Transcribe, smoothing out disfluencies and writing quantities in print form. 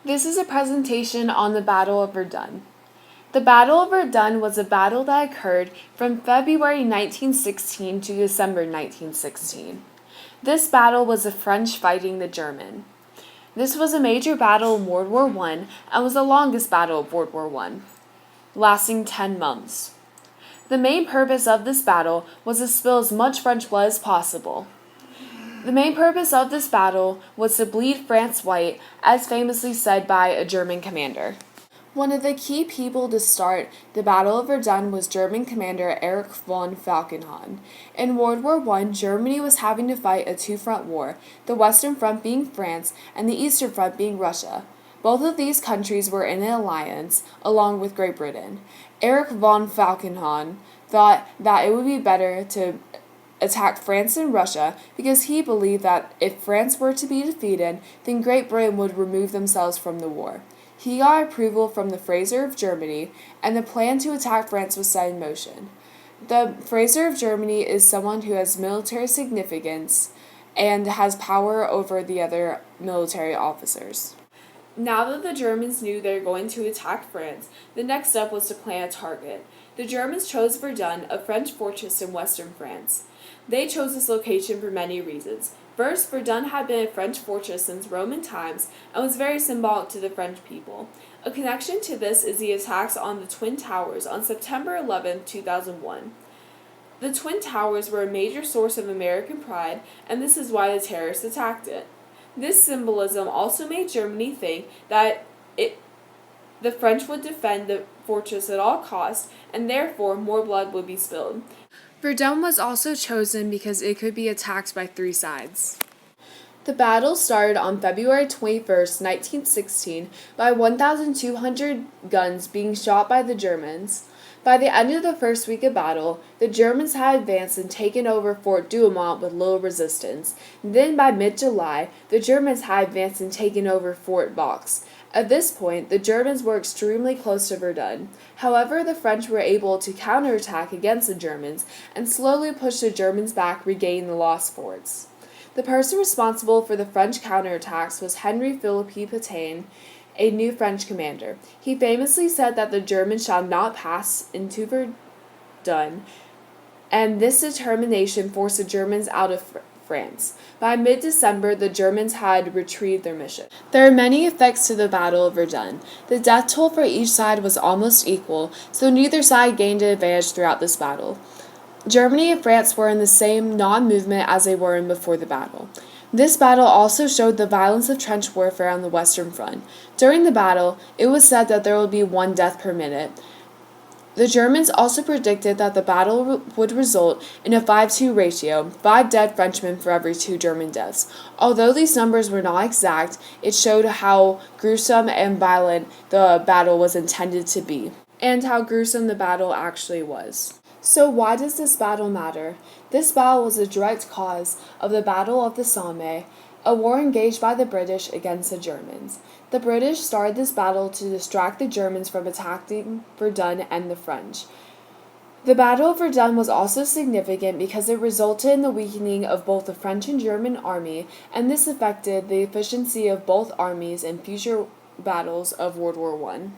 This is a presentation on the Battle of Verdun. The Battle of Verdun was a battle that occurred from February 1916 to December 1916. This battle was the French fighting the German. This was a major battle in World War I and was the longest battle of World War I, lasting 10 months. The main purpose of this battle was to spill as much French blood as possible. The main purpose of this battle was to bleed France white, as famously said by a German commander. One of the key people to start the Battle of Verdun was German commander Erich von Falkenhayn. In World War I, Germany was having to fight a two-front war, the Western Front being France and the Eastern Front being Russia. Both of these countries were in an alliance, along with Great Britain. Erich von Falkenhayn thought that it would be better to attack France and Russia because he believed that if France were to be defeated, then Great Britain would remove themselves from the war. He got approval from the Fraser of Germany, and the plan to attack France was set in motion. The Fraser of Germany is someone who has military significance and has power over the other military officers. Now that the Germans knew they were going to attack France, the next step was to plan a target. The Germans chose Verdun, a French fortress in western France. They chose this location for many reasons. First, Verdun had been a French fortress since Roman times and was very symbolic to the French people. A connection to this is the attacks on the Twin Towers on September 11, 2001. The Twin Towers were a major source of American pride, and this is why the terrorists attacked it. This symbolism also made Germany think that the French would defend the fortress at all costs, and therefore more blood would be spilled. Verdun was also chosen because it could be attacked by three sides. The battle started on February 21, 1916, by 1,200 guns being shot by the Germans. By the end of the first week of battle, the Germans had advanced and taken over Fort Douaumont with little resistance. Then by mid-July, the Germans had advanced and taken over Fort Vaux. At this point, the Germans were extremely close to Verdun. However, the French were able to counterattack against the Germans and slowly push the Germans back, regaining the lost forts. The person responsible for the French counterattacks was Henry Philippe Pétain, a new French commander. He famously said that the Germans shall not pass into Verdun, and this determination forced the Germans out of France. By mid-December, the Germans had retrieved their mission. There are many effects to the Battle of Verdun. The death toll for each side was almost equal, so neither side gained an advantage throughout this battle. Germany and France were in the same non-movement as they were in before the battle. This battle also showed the violence of trench warfare on the Western Front. During the battle, it was said that there would be 1 death per minute. The Germans also predicted that the battle would result in a 5-2 ratio, 5 dead Frenchmen for every 2 German deaths. Although these numbers were not exact, it showed how gruesome and violent the battle was intended to be, and how gruesome the battle actually was. So why does this battle matter? This battle was a direct cause of the Battle of the Somme, a war engaged by the British against the Germans. The British started this battle to distract the Germans from attacking Verdun and the French. The Battle of Verdun was also significant because it resulted in the weakening of both the French and German army, and this affected the efficiency of both armies in future battles of World War I.